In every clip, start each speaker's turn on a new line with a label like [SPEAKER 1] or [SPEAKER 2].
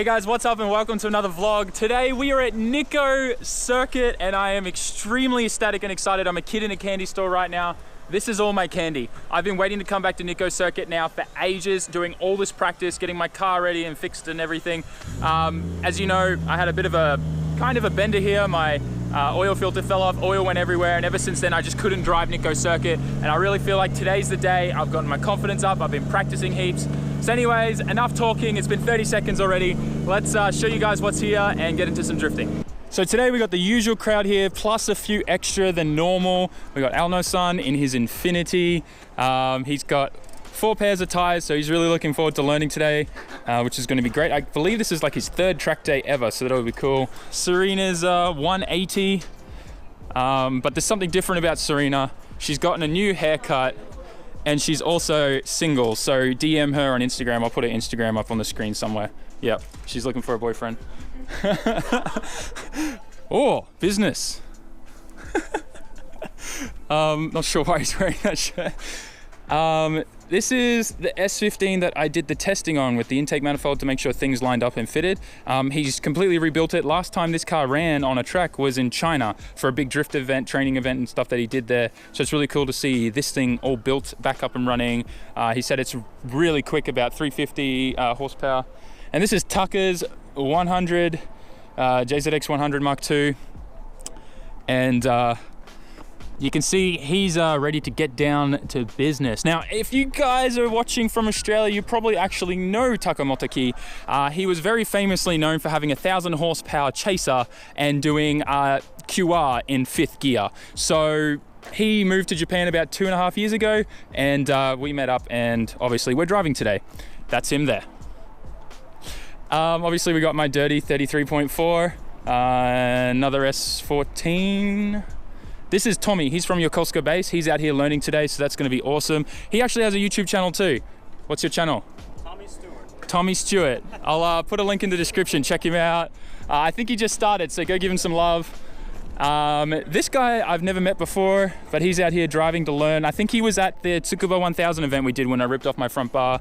[SPEAKER 1] Hey guys, what's up and welcome to another vlog. Today we are at Nikko Circuit and I am extremely ecstatic and excited. I'm a kid in a candy store right now. This is all my candy. I've been waiting to come back to Nikko Circuit now for ages, doing all this practice, getting my car ready and fixed and everything. As you know, I had a bit of a kind of a bender here. My oil filter fell off, oil went everywhere, and ever since then I just couldn't drive Nikko Circuit. And I really feel like today's the day. I've gotten my confidence up, I've been practicing heaps. So anyways, enough talking, it's been 30 seconds already. Let's show you guys what's here and get into some drifting. So today we got the usual crowd here, plus a few extra than normal. We got Alno-san in his Infinity. He's got 4 pairs of tires, so he's really looking forward to learning today, which is going to be great. I believe this is like his 3rd track day ever, so that'll be cool. Serena's 180, but there's something different about Serena. She's gotten a new haircut, and she's also single, so DM her on Instagram. I'll put her Instagram up on the screen somewhere. Yep, she's looking for a boyfriend. Oh, business. Not sure why he's wearing that shirt. This is the S15 that I did the testing on with the intake manifold to make sure things lined up and fitted. He's completely rebuilt it. Last time this car ran on a track was in China for a big drift event, training event and stuff that he did there. So it's really cool to see this thing all built back up and running. He said it's really quick, about 350 horsepower. And this is Tucker's 100, JZX 100 Mark II. And you can see he's ready to get down to business. Now, if you guys are watching from Australia, you probably actually know Taka Motaki. He was very famously known for having a 1,000 horsepower chaser and doing QR in 5th gear. So he moved to Japan about 2.5 years ago, and we met up, and obviously we're driving today. That's him there. Obviously we got my dirty 33.4, another S14. This is Tommy, he's from Yokosuka base. He's out here learning today, so that's gonna be awesome. He actually has a YouTube channel too. What's your channel? Tommy Stewart. Tommy Stewart. I'll put a link in the description, check him out. I think he just started, so go give him some love. This guy I've never met before, but he's out here driving to learn. I think he was at the Tsukuba 1000 event we did when I ripped off my front bar.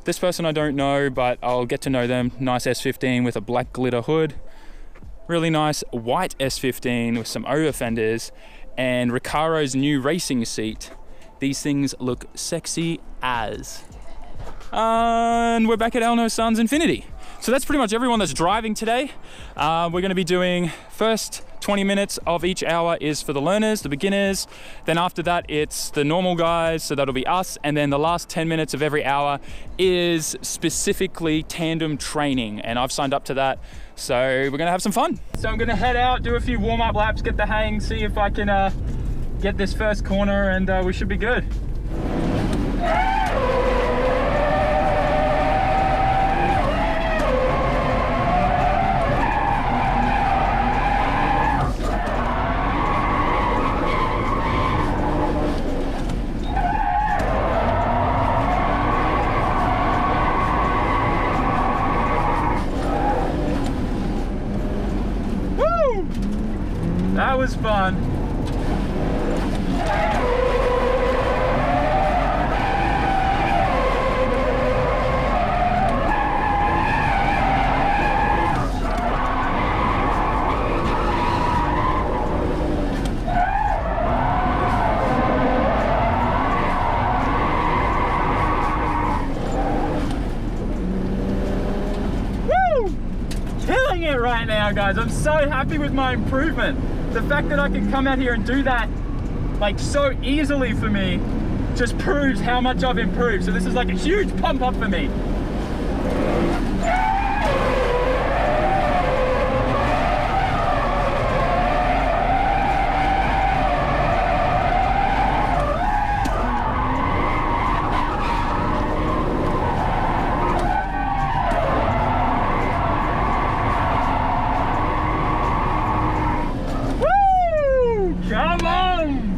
[SPEAKER 1] This person I don't know, but I'll get to know them. Nice S15 with a black glitter hood. Really nice white S15 with some over fenders. And Recaro's new racing seat. These things look sexy as. And we're back at Alno-san's Infinity. So that's pretty much everyone that's driving today. We're going to be doing first 20 minutes of each hour is for the learners, the beginners. Then after that, it's the normal guys, so that'll be us. And then the last 10 minutes of every hour is specifically tandem training. And I've signed up to that. So we're going to have some fun. So I'm going to head out, do a few warm-up laps, get the hang, see if I can get this first corner, and we should be good. That was fun. Woo! Killing it right now, guys. I'm so happy with my improvement. The fact that I can come out here and do that like so easily for me just proves how much I've improved. So this is like a huge pump up for me. Come on!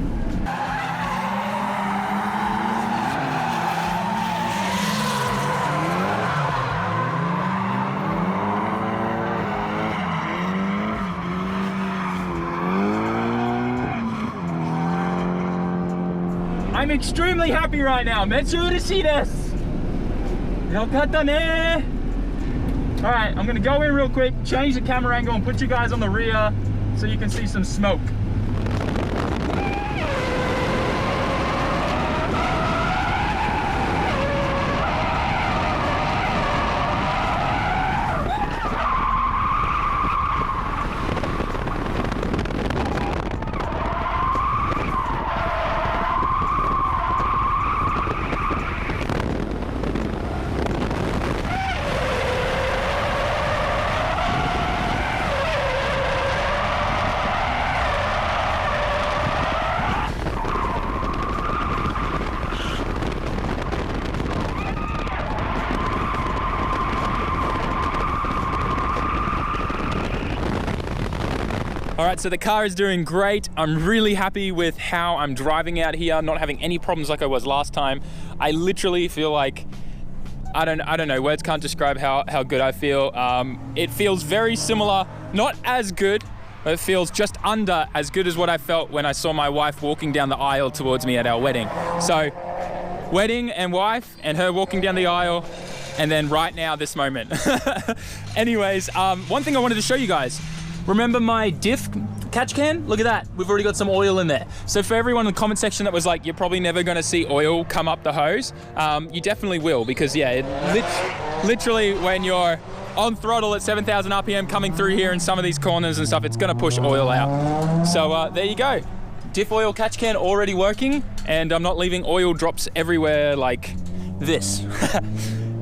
[SPEAKER 1] I'm extremely happy right now. めっちゃ嬉しいです。よかったね。All right, I'm gonna go in real quick, change the camera angle and put you guys on the rear so you can see some smoke. All right, so the car is doing great. I'm really happy with how I'm driving out here, not having any problems like I was last time. I literally feel like, I don't know, words can't describe how good I feel. It feels very similar, not as good, but it feels just under as good as what I felt when I saw my wife walking down the aisle towards me at our wedding. So, wedding and wife and her walking down the aisle, and then right now, this moment. Anyways, one thing I wanted to show you guys. Remember my diff catch can? Look at that, we've already got some oil in there. So for everyone in the comment section that was like, you're probably never gonna see oil come up the hose, you definitely will, because yeah, it literally when you're on throttle at 7,000 RPM coming through here in some of these corners and stuff, it's gonna push oil out. So there you go. Diff oil catch can already working, and I'm not leaving oil drops everywhere like this.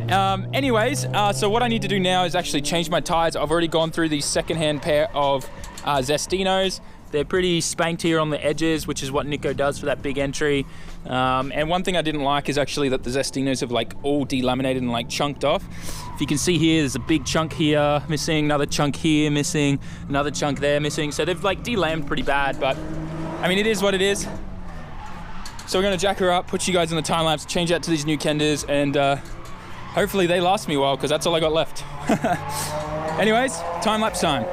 [SPEAKER 1] Anyways, so what I need to do now is actually change my tires. I've already gone through the secondhand pair of Zestinos. They're pretty spanked here on the edges, which is what Nikko does for that big entry. And one thing I didn't like is actually that the Zestinos have like all delaminated and like chunked off. If you can see here, there's a big chunk here missing, another chunk here missing, another chunk there missing. So they've like delammed pretty bad, but I mean, it is what it is. So we're gonna jack her up, put you guys in the time lapse, change out to these new Kenders, and hopefully they last me a while, because that's all I got left. Anyways, time lapse time.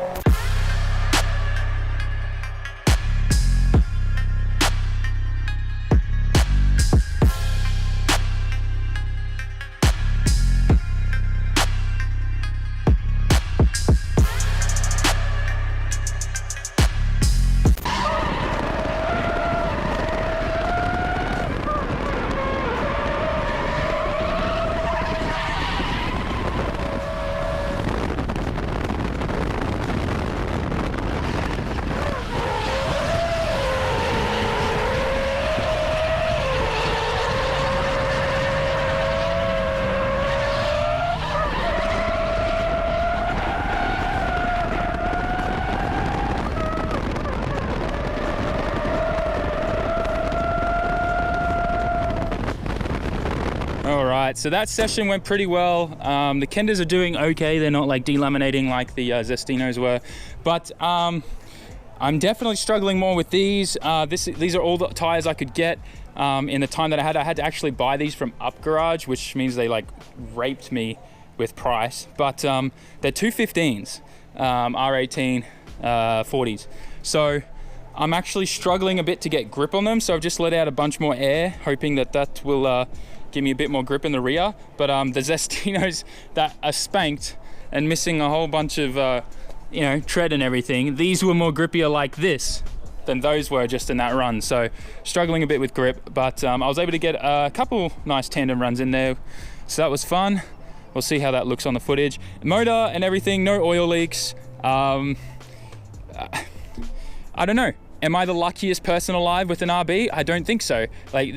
[SPEAKER 1] So that session went pretty well. The Kenders are doing okay. They're not like delaminating like the Zestinos were, but I'm definitely struggling more with these. These are all the tires I could get in the time that I had. I had to actually buy these from Up Garage, which means they like raped me with price, but they're 215s, R18 40s. So I'm actually struggling a bit to get grip on them. So I've just let out a bunch more air, hoping that that will give me a bit more grip in the rear. But the Zestinos that are spanked and missing a whole bunch of you know, tread and everything, these were more grippier like this than those were just in that run. So struggling a bit with grip, but I was able to get a couple nice tandem runs in there, so that was fun. We'll see how that looks on the footage. Motor and everything, no oil leaks. I don't know, am I the luckiest person alive with an RB? I don't think so. Like,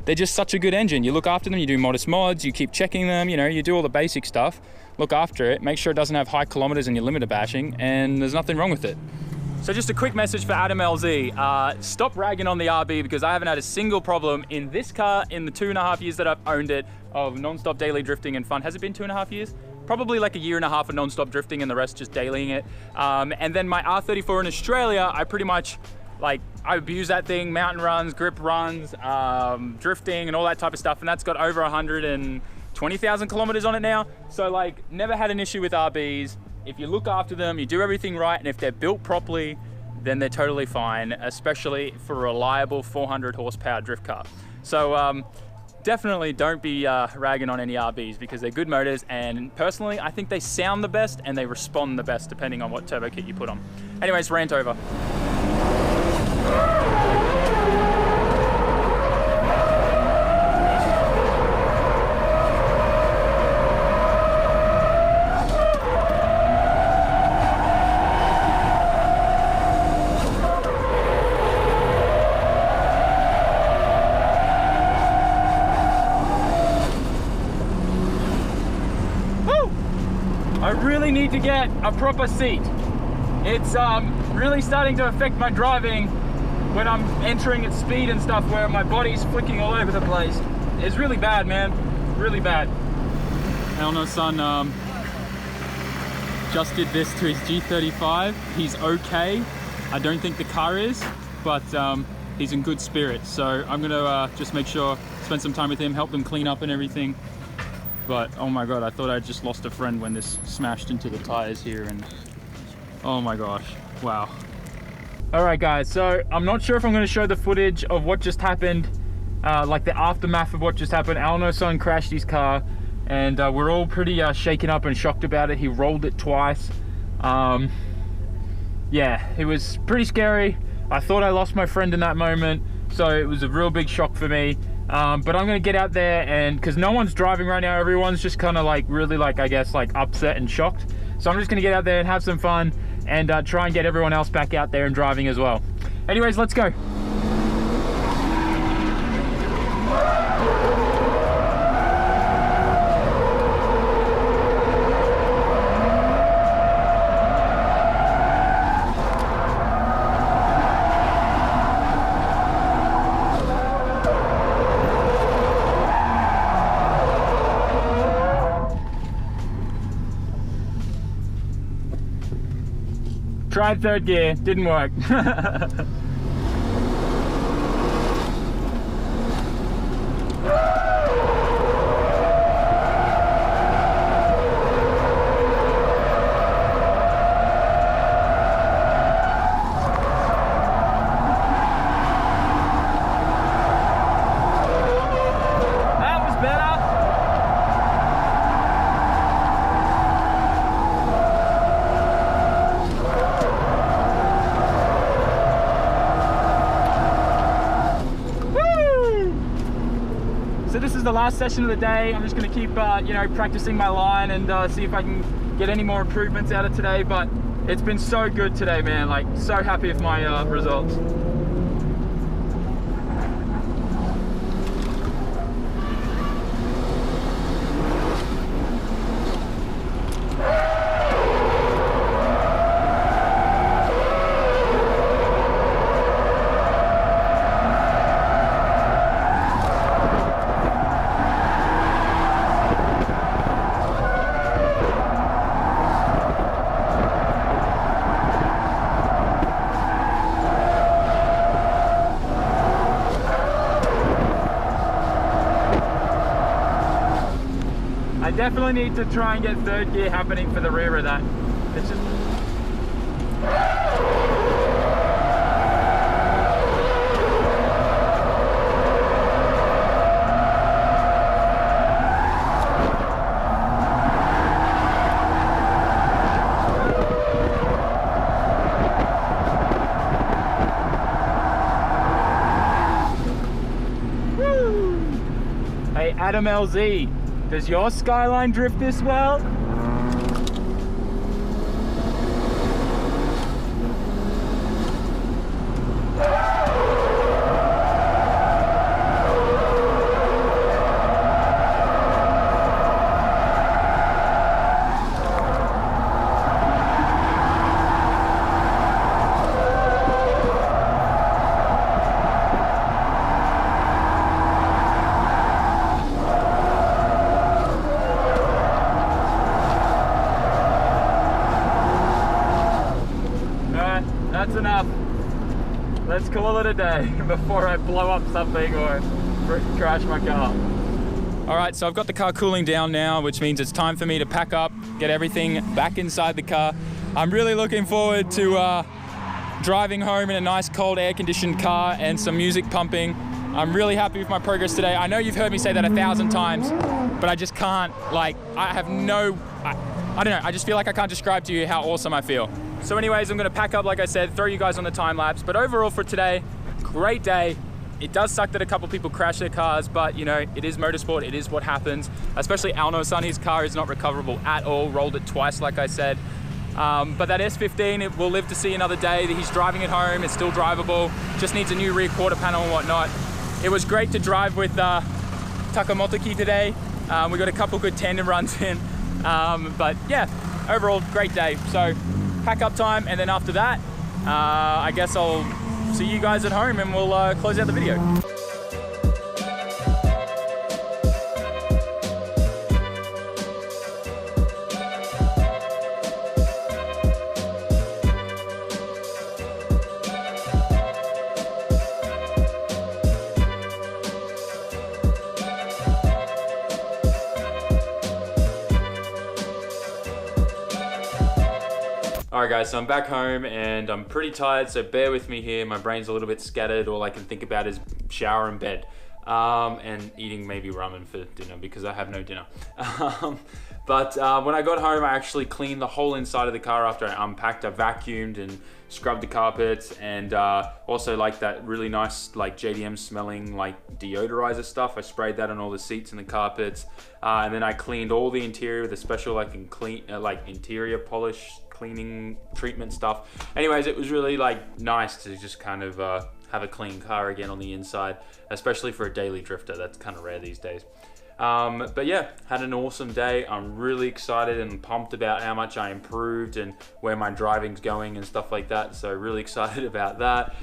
[SPEAKER 1] they're just such a good engine. You look after them, you do modest mods, you keep checking them, you know, you do all the basic stuff, look after it, make sure it doesn't have high kilometers and your limiter bashing, and there's nothing wrong with it. So just a quick message for Adam LZ, stop ragging on the RB, because I haven't had a single problem in this car in the 2.5 years that I've owned it of non-stop daily drifting and fun. Has it been 2.5 years? Probably like 1.5 years of non-stop drifting and the rest just dailying it. And then my R34 in Australia, I pretty much, like, I abuse that thing, mountain runs, grip runs, drifting and all that type of stuff, and that's got over 120,000 kilometers on it now. So like, never had an issue with RBs. If you look after them, you do everything right, and if they're built properly, then they're totally fine, especially for a reliable 400 horsepower drift car. So definitely don't be ragging on any RBs because they're good motors, and personally I think they sound the best and they respond the best depending on what turbo kit you put on. Anyways, rant over. I really need to get a proper seat. It's really starting to affect my driving when I'm entering at speed and stuff, where my body's flicking all over the place. It's really bad, man, really bad. Hell no, son, just did this to his G35. He's okay. I don't think the car is, but he's in good spirits. So I'm gonna just make sure, spend some time with him, help him clean up and everything. But oh my god, I thought I just lost a friend when this smashed into the tires here, and oh my gosh, wow. All right guys, so I'm not sure if I'm going to show the footage of what just happened, like the aftermath of what just happened. Alno-san crashed his car, and we're all pretty shaken up and shocked about it. He rolled it twice. Yeah, it was pretty scary. I thought I lost my friend in that moment, so it was a real big shock for me. But I'm gonna get out there, and because no one's driving right now, everyone's just kind of like really like, I guess, like upset and shocked. So I'm just gonna get out there and have some fun and try and get everyone else back out there and driving as well. Anyways, let's go. Tried third gear, didn't work. This is the last session of the day. I'm just going to keep, you know, practicing my line and see if I can get any more improvements out of today. But it's been so good today, man. Like, so happy with my results. I definitely need to try and get third gear happening for the rear of that. It's just... Woo! Hey, Adam LZ. Does your Skyline drift this well? That's enough. Let's call it a day before I blow up something or crash my car. All right, so I've got the car cooling down now, which means it's time for me to pack up, get everything back inside the car. I'm really looking forward to driving home in a nice cold air-conditioned car and some music pumping. I'm really happy with my progress today. I know you've heard me say that 1,000 times, but I just can't, like, I don't know, I just feel like I can't describe to you how awesome I feel. So anyways, I'm gonna pack up, like I said, throw you guys on the time lapse, but overall for today, great day. It does suck that a couple people crash their cars, but you know, it is motorsport, it is what happens. Especially Alno-san, his car is not recoverable at all, rolled it twice, like I said. But that S15, it will live to see another day. He's driving it home, it's still drivable, just needs a new rear quarter panel and whatnot. It was great to drive with Takamotoki today. We got a couple good tandem runs in, but yeah, overall, great day. So pack up time, and then after that, I guess I'll see you guys at home and we'll close out the video. Alright guys, so I'm back home and I'm pretty tired, so bear with me here. My brain's a little bit scattered. All I can think about is shower and bed. And eating maybe ramen for dinner because I have no dinner. But when I got home, I actually cleaned the whole inside of the car after I unpacked. I vacuumed and scrubbed the carpets, and also like that really nice like JDM smelling like deodorizer stuff. I sprayed that on all the seats and the carpets. And then I cleaned all the interior with a special like interior polish cleaning treatment stuff. Anyways, it was really like nice to just kind of have a clean car again on the inside, especially for a daily drifter. That's kind of rare these days. But yeah, had an awesome day. I'm really excited and pumped about how much I improved and where my driving's going and stuff like that. So really excited about that.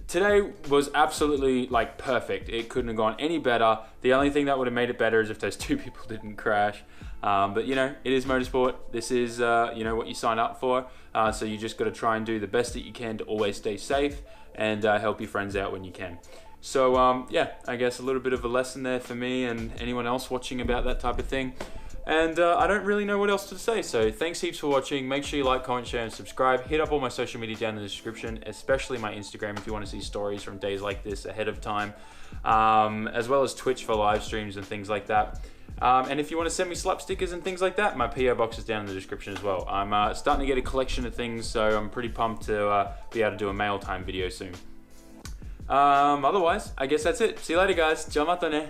[SPEAKER 1] Today was absolutely like perfect. It couldn't have gone any better. The only thing that would have made it better is if those two people didn't crash. But you know, it is motorsport. This is, you know, what you sign up for. So you just got to try and do the best that you can to always stay safe and help your friends out when you can. So yeah, I guess a little bit of a lesson there for me and anyone else watching about that type of thing. And I don't really know what else to say. So thanks heaps for watching. Make sure you like, comment, share, and subscribe. Hit up all my social media down in the description, especially my Instagram if you want to see stories from days like this ahead of time, as well as Twitch for live streams and things like that. And if you want to send me slap stickers and things like that, my PO box is down in the description as well. I'm starting to get a collection of things, so I'm pretty pumped to be able to do a mail time video soon. Otherwise, I guess that's it. See you later, guys. じゃあまたね。